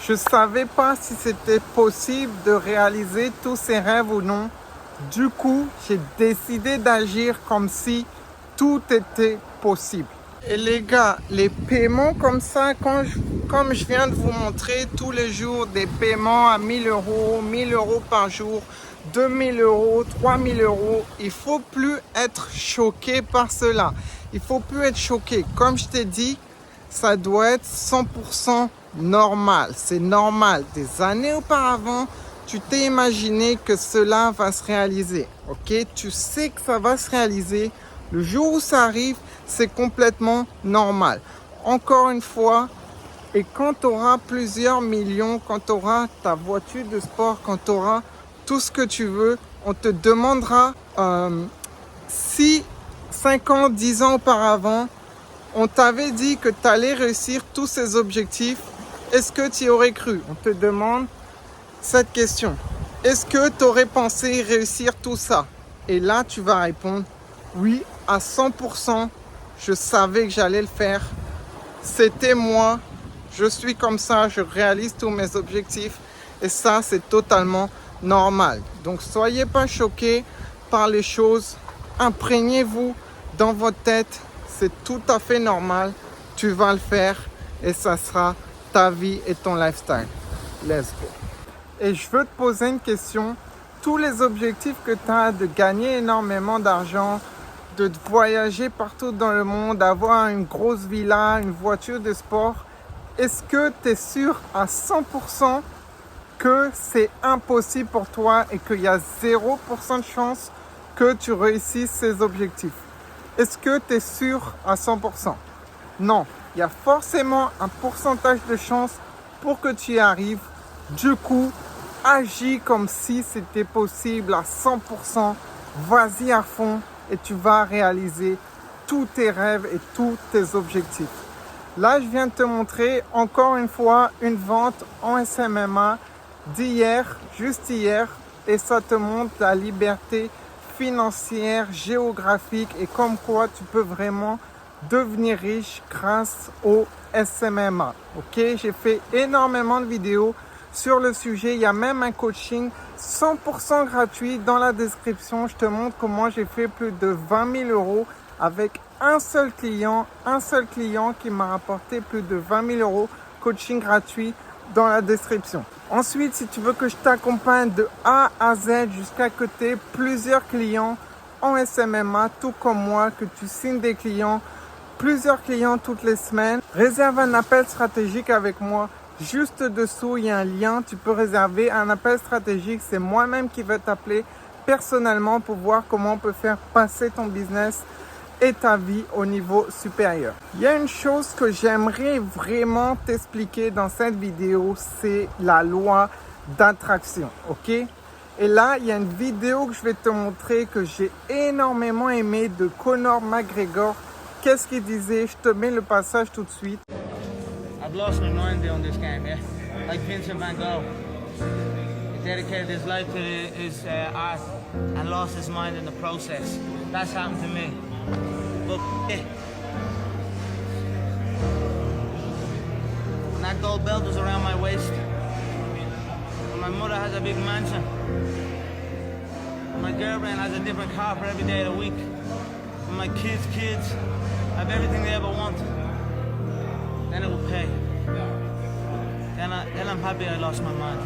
Je ne savais pas si c'était possible de réaliser tous ces rêves ou non. Du coup, j'ai décidé d'agir comme si tout était possible. Et les gars, les paiements comme ça, comme je viens de vous montrer tous les jours, des paiements à 1000 euros, 1000 euros par jour, 2000 euros, 3000 euros, il ne faut plus être choqué par cela. Il ne faut plus être choqué. Comme je t'ai dit, ça doit être 100% normal. C'est normal. Des années auparavant, tu t'es imaginé que cela va se réaliser. Ok? Tu sais que ça va se réaliser. Le jour où ça arrive, c'est complètement normal. Encore une fois, et quand tu auras plusieurs millions, quand tu auras ta voiture de sport, quand tu auras tout ce que tu veux, on te demandera si 5 ans, 10 ans auparavant, on t'avait dit que tu allais réussir tous ces objectifs, est-ce que tu y aurais cru? On te demande cette question. Est-ce que tu aurais pensé réussir tout ça? Et là, tu vas répondre oui, à 100%. Je savais que j'allais le faire. C'était moi. Je suis comme ça. Je réalise tous mes objectifs. Et ça, c'est totalement normal. Donc, soyez pas choqués par les choses. Imprégnez-vous dans votre tête. C'est tout à fait normal. Tu vas le faire et ça sera ta vie et ton lifestyle. Let's go. Et je veux te poser une question. Tous les objectifs que tu as de gagner énormément d'argent, de voyager partout dans le monde, d'avoir une grosse villa, une voiture de sport, est-ce que tu es sûr à 100% que c'est impossible pour toi et qu'il y a 0% de chance que tu réussisses ces objectifs? Est-ce que tu es sûr à 100%? Non, il y a forcément un pourcentage de chance pour que tu y arrives. Du coup, agis comme si c'était possible à 100%. Vas-y à fond et tu vas réaliser tous tes rêves et tous tes objectifs. Là, je viens de te montrer encore une fois une vente en SMMA d'hier, juste hier, et ça te montre la liberté financière, géographique et comme quoi tu peux vraiment devenir riche grâce au SMMA. Ok, j'ai fait énormément de vidéos sur le sujet. Il y a même un coaching 100% gratuit dans la description. Je te montre comment j'ai fait plus de 20 000 euros avec un seul client qui m'a rapporté plus de 20 000 euros. Coaching gratuit dans la description. Ensuite, si tu veux que je t'accompagne de A à Z jusqu'à que tu aies plusieurs clients en SMMA, tout comme moi, que tu signes des clients, plusieurs clients toutes les semaines, réserve un appel stratégique avec moi. Juste dessous, il y a un lien. Tu peux réserver un appel stratégique. C'est moi-même qui vais t'appeler personnellement pour voir comment on peut faire passer ton business et ta vie au niveau supérieur. Il y a une chose que j'aimerais vraiment t'expliquer dans cette vidéo, c'est la loi d'attraction, ok? Et là, il y a une vidéo que je vais te montrer que j'ai énormément aimé de Conor McGregor. Qu'est-ce qu'il disait? Je te mets le passage tout de suite. I've lost my mind doing this game, yeah? Like Vincent van Gogh. He dedicated his life to his art and lost his mind in the process. That's happened to me. But yeah. When that gold belt was around my waist, when my mother has a big mansion, when my girlfriend has a different car for every day of the week, when my kids have everything they ever want, then it will pay. Then I'm happy I lost my mind.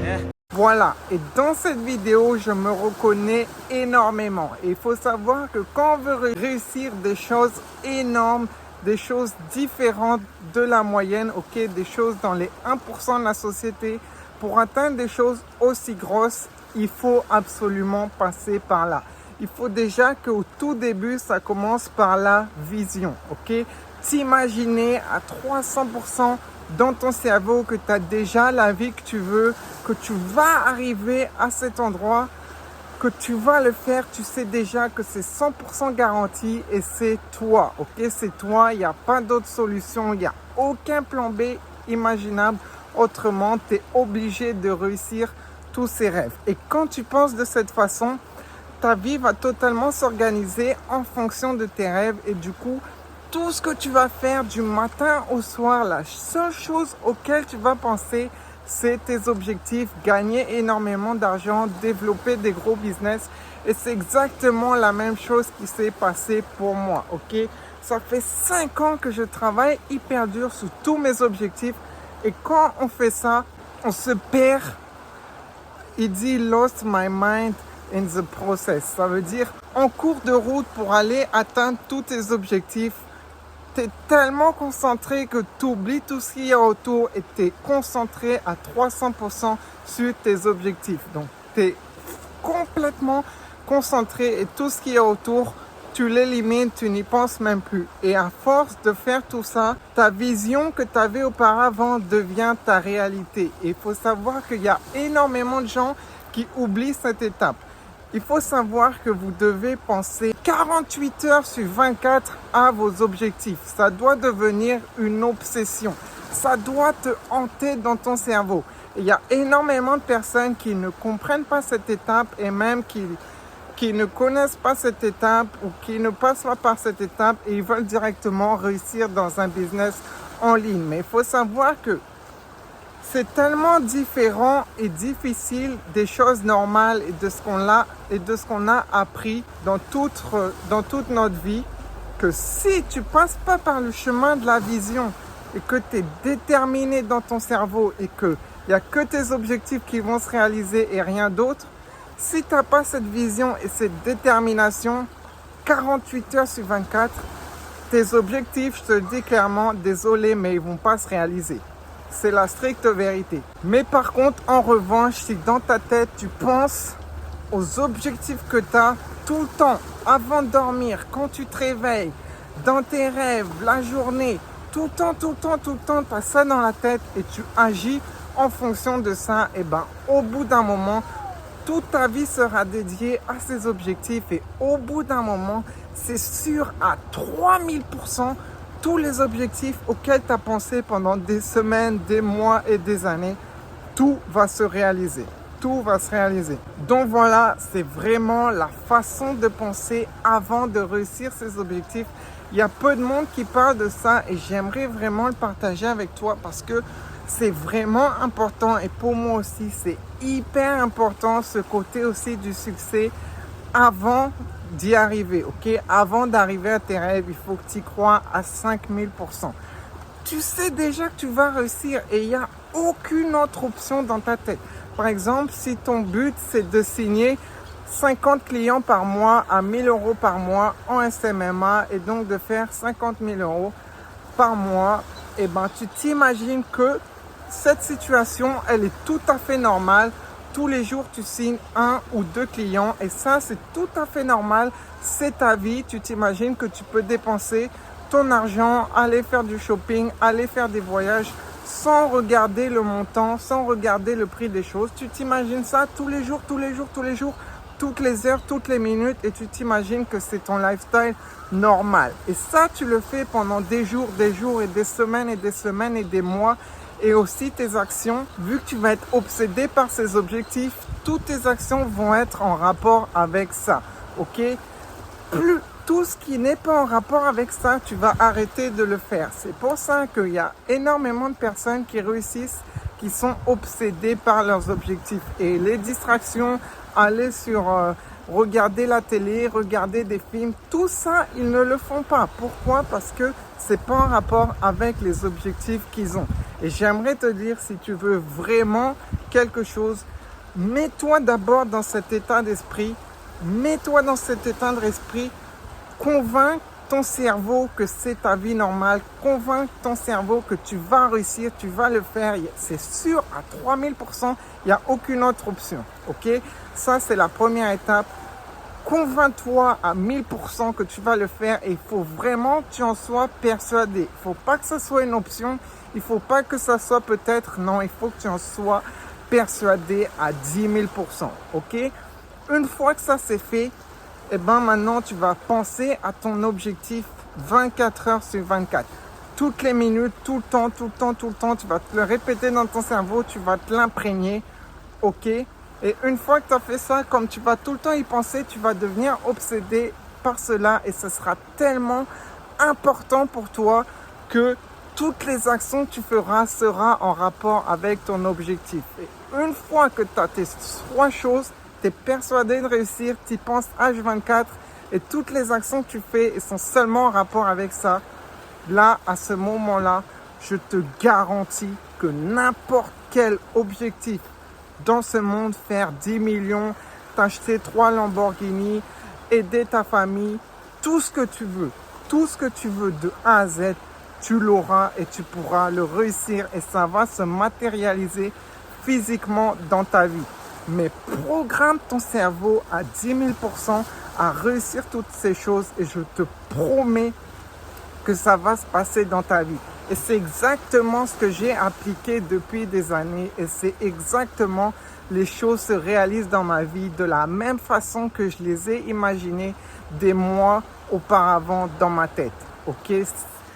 Yeah? Voilà, et dans cette vidéo, je me reconnais énormément. Et il faut savoir que quand on veut réussir des choses énormes, des choses différentes de la moyenne, ok, des choses dans les 1% de la société, pour atteindre des choses aussi grosses, il faut absolument passer par là. Il faut déjà qu'au tout début, ça commence par la vision, ok? T'imaginer à 300% dans ton cerveau que tu as déjà la vie que tu veux, que tu vas arriver à cet endroit, que tu vas le faire, tu sais déjà que c'est 100% garanti et c'est toi, ok? C'est toi, il n'y a pas d'autre solution, il n'y a aucun plan B imaginable. Autrement, tu es obligé de réussir tous ces rêves. Et quand tu penses de cette façon, ta vie va totalement s'organiser en fonction de tes rêves et du coup, tout ce que tu vas faire du matin au soir, la seule chose auquel tu vas penser, c'est tes objectifs, gagner énormément d'argent, développer des gros business. Et c'est exactement la même chose qui s'est passé pour moi, ok? Ça fait 5 ans que je travaille hyper dur sur tous mes objectifs. Et quand on fait ça, on se perd. Il dit « lost my mind in the process ». Ça veut dire en cours de route pour aller atteindre tous tes objectifs. Tu es tellement concentré que tu oublies tout ce qu'il y a autour et tu es concentré à 300% sur tes objectifs. Donc, tu es complètement concentré et tout ce qu'il y a autour, tu l'élimines, tu n'y penses même plus. Et à force de faire tout ça, ta vision que tu avais auparavant devient ta réalité. Et il faut savoir qu'il y a énormément de gens qui oublient cette étape. Il faut savoir que vous devez penser 48 heures sur 24 à vos objectifs. Ça doit devenir une obsession. Ça doit te hanter dans ton cerveau. Il y a énormément de personnes qui ne comprennent pas cette étape et même qui ne connaissent pas cette étape ou qui ne passent pas par cette étape et ils veulent directement réussir dans un business en ligne. Mais il faut savoir que c'est tellement différent et difficile des choses normales et de ce qu'on a appris dans toute notre vie que si tu passes pas par le chemin de la vision et que tu es déterminé dans ton cerveau et qu'il n'y a que tes objectifs qui vont se réaliser et rien d'autre, si tu n'as pas cette vision et cette détermination, 48 heures sur 24, tes objectifs, je te le dis clairement, désolé, mais ils ne vont pas se réaliser. C'est la stricte vérité. Mais par contre, en revanche, si dans ta tête, tu penses aux objectifs que tu as tout le temps, avant de dormir, quand tu te réveilles, dans tes rêves, la journée, tout le temps, tu as ça dans la tête et tu agis en fonction de ça, et ben, au bout d'un moment, toute ta vie sera dédiée à ces objectifs et au bout d'un moment, c'est sûr à 3000%, tous les objectifs auxquels tu as pensé pendant des semaines, des mois et des années, tout va se réaliser. Tout va se réaliser. Donc voilà, c'est vraiment la façon de penser avant de réussir ses objectifs. Il y a peu de monde qui parle de ça et j'aimerais vraiment le partager avec toi parce que c'est vraiment important et pour moi aussi, c'est hyper important ce côté aussi du succès avant d'y arriver, ok? Avant d'arriver à tes rêves, il faut que tu y crois à 5000%. Tu sais déjà que tu vas réussir et il n'y a aucune autre option dans ta tête. Par exemple, si ton but, c'est de signer 50 clients par mois à 1000 € par mois en SMMA et donc de faire 50 000 € par mois, eh ben, tu t'imagines que cette situation, elle est tout à fait normale. Tous les jours, tu signes 1 ou 2 clients et ça, c'est tout à fait normal. C'est ta vie. Tu t'imagines que tu peux dépenser ton argent, aller faire du shopping, aller faire des voyages sans regarder le montant, sans regarder le prix des choses. Tu t'imagines ça tous les jours, toutes les heures, toutes les minutes et tu t'imagines que c'est ton lifestyle normal. Et ça, tu le fais pendant des jours et des semaines et des mois. Et aussi tes actions, vu que tu vas être obsédé par ces objectifs, toutes tes actions vont être en rapport avec ça, ok? Plus tout ce qui n'est pas en rapport avec ça, tu vas arrêter de le faire. C'est pour ça qu'il y a énormément de personnes qui réussissent, qui sont obsédées par leurs objectifs. Et les distractions, aller sur regarder la télé, regarder des films, tout ça, ils ne le font pas. Pourquoi? Parce que c'est pas en rapport avec les objectifs qu'ils ont. Et j'aimerais te dire, si tu veux vraiment quelque chose, mets-toi d'abord dans cet état d'esprit. Mets-toi dans cet état d'esprit. Convainc ton cerveau que c'est ta vie normale. Convainc ton cerveau que tu vas réussir, tu vas le faire. C'est sûr à 3000%, il n'y a aucune autre option. Ok? Ça, c'est la première étape. Convainc-toi à 1000% que tu vas le faire et il faut vraiment que tu en sois persuadé. Il ne faut pas que ce soit une option. Il ne faut pas que ça soit peut-être. Non, il faut que tu en sois persuadé à 10 000%. Ok? Une fois que ça c'est fait, eh ben maintenant tu vas penser à ton objectif 24 heures sur 24. Toutes les minutes, tout le temps, tu vas te le répéter dans ton cerveau, tu vas te l'imprégner. Ok? Et une fois que tu as fait ça, comme tu vas tout le temps y penser, tu vas devenir obsédé par cela et ce sera tellement important pour toi que toutes les actions que tu feras seront en rapport avec ton objectif. Et une fois que tu as tes 3 choses, tu es persuadé de réussir, tu penses H24 et toutes les actions que tu fais sont seulement en rapport avec ça. Là, à ce moment-là, je te garantis que n'importe quel objectif dans ce monde, faire 10 millions, t'acheter 3 Lamborghini, aider ta famille, tout ce que tu veux de A à Z, tu l'auras et tu pourras le réussir et ça va se matérialiser physiquement dans ta vie. Mais programme ton cerveau à 10 000% à réussir toutes ces choses et je te promets que ça va se passer dans ta vie. Et c'est exactement ce que j'ai appliqué depuis des années et c'est exactement les choses se réalisent dans ma vie de la même façon que je les ai imaginées des mois auparavant dans ma tête. Ok,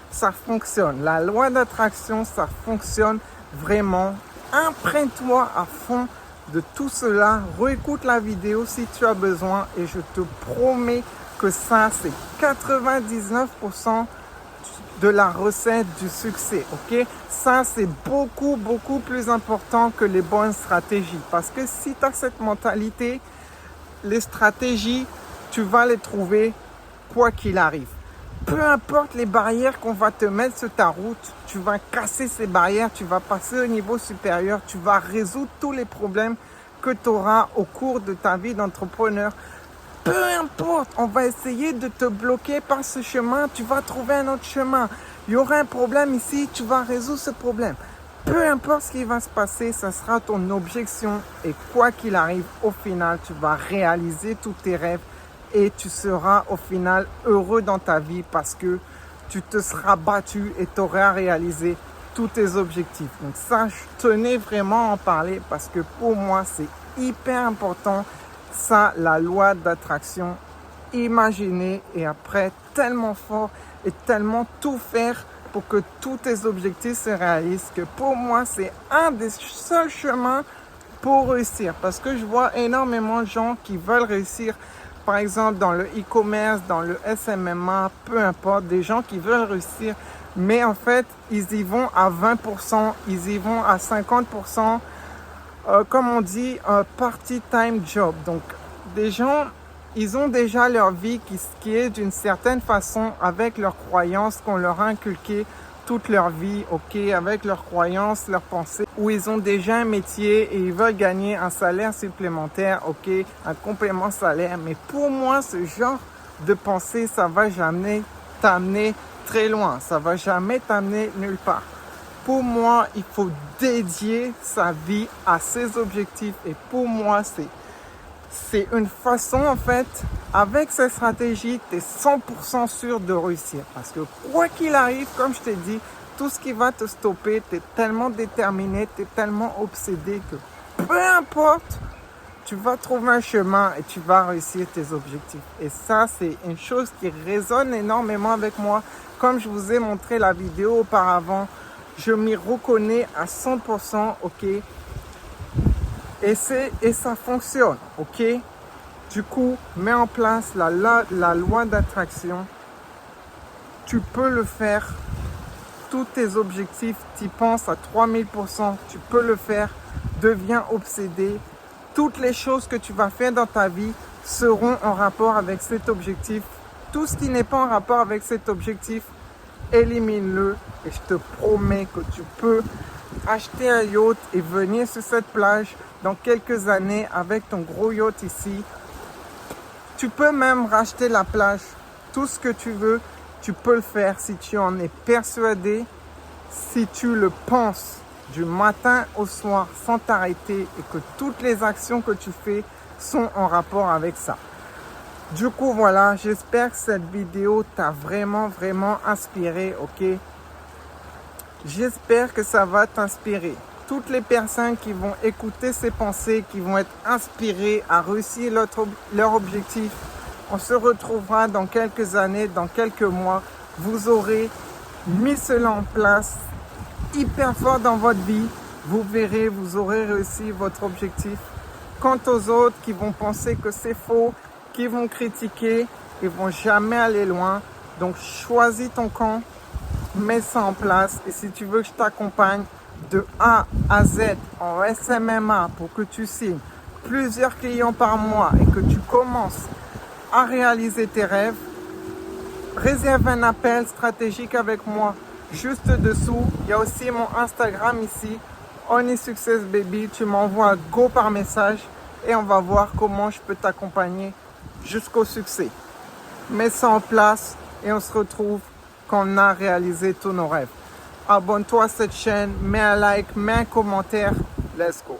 ça fonctionne. La loi d'attraction, ça fonctionne vraiment. Imprègne-toi à fond de tout cela. Réécoute la vidéo si tu as besoin et je te promets que ça, c'est 99% de la recette du succès, ok? Ça, c'est beaucoup plus important que les bonnes stratégies. Parce que si tu as cette mentalité, les stratégies, tu vas les trouver quoi qu'il arrive. Peu importe les barrières qu'on va te mettre sur ta route, tu vas casser ces barrières, tu vas passer au niveau supérieur, tu vas résoudre tous les problèmes que tu auras au cours de ta vie d'entrepreneur. Peu importe, on va essayer de te bloquer par ce chemin, tu vas trouver un autre chemin. Il y aura un problème ici, tu vas résoudre ce problème. Peu importe ce qui va se passer, ça sera ton objection. Et quoi qu'il arrive, au final, tu vas réaliser tous tes rêves et tu seras au final heureux dans ta vie parce que tu te seras battu et tu auras réalisé tous tes objectifs. Donc ça, je tenais vraiment à en parler parce que pour moi, c'est hyper important. Ça, la loi d'attraction, imaginer et après tellement fort et tellement tout faire pour que tous tes objectifs se réalisent que pour moi, c'est un des seuls chemins pour réussir. Parce que je vois énormément de gens qui veulent réussir, par exemple dans le e-commerce, dans le SMMA, peu importe, des gens qui veulent réussir, mais en fait, ils y vont à 20%, ils y vont à 50%. Comme on dit, un part-time job. Donc, des gens, ils ont déjà leur vie qui est d'une certaine façon avec leurs croyances qu'on leur a inculquées toute leur vie, ok, avec leurs croyances, leurs pensées, où ils ont déjà un métier et ils veulent gagner un salaire supplémentaire, ok, un complément salaire. Mais pour moi, ce genre de pensée, ça va jamais t'amener très loin. Ça va jamais t'amener nulle part. Pour moi, il faut dédier sa vie à ses objectifs. Et pour moi, c'est une façon, en fait, avec cette stratégie, tu es 100% sûr de réussir. Parce que quoi qu'il arrive, comme je t'ai dit, tout ce qui va te stopper, tu es tellement déterminé, tu es tellement obsédé que peu importe, tu vas trouver un chemin et tu vas réussir tes objectifs. Et ça, c'est une chose qui résonne énormément avec moi. Comme je vous ai montré la vidéo auparavant, je m'y reconnais à 100%, ok? Et ça fonctionne, ok? Du coup, mets en place la loi d'attraction. Tu peux le faire. Tous tes objectifs, tu penses à 3000%, tu peux le faire. Deviens obsédé. Toutes les choses que tu vas faire dans ta vie seront en rapport avec cet objectif. Tout ce qui n'est pas en rapport avec cet objectif, élimine-le et je te promets que tu peux acheter un yacht et venir sur cette plage dans quelques années avec ton gros yacht ici. Tu peux même racheter la plage, tout ce que tu veux, tu peux le faire si tu en es persuadé, si tu le penses du matin au soir sans t'arrêter et que toutes les actions que tu fais sont en rapport avec ça. Du coup, voilà, j'espère que cette vidéo t'a vraiment inspiré, ok? J'espère que ça va t'inspirer. Toutes les personnes qui vont écouter ces pensées, qui vont être inspirées à réussir leur objectif, on se retrouvera dans quelques années, dans quelques mois. Vous aurez mis cela en place hyper fort dans votre vie. Vous verrez, vous aurez réussi votre objectif. Quant aux autres qui vont penser que c'est faux, qui vont critiquer, ils vont jamais aller loin. Donc choisis ton camp, mets ça en place. Et si tu veux que je t'accompagne de A à Z en SMMA pour que tu signes plusieurs clients par mois et que tu commences à réaliser tes rêves, réserve un appel stratégique avec moi. Juste dessous, il y a aussi mon Instagram ici, Honey Success Baby. Tu m'envoies un go par message et on va voir comment je peux t'accompagner jusqu'au succès. Mets ça en place et on se retrouve quand on a réalisé tous nos rêves. Abonne-toi à cette chaîne, mets un like, mets un commentaire. Let's go.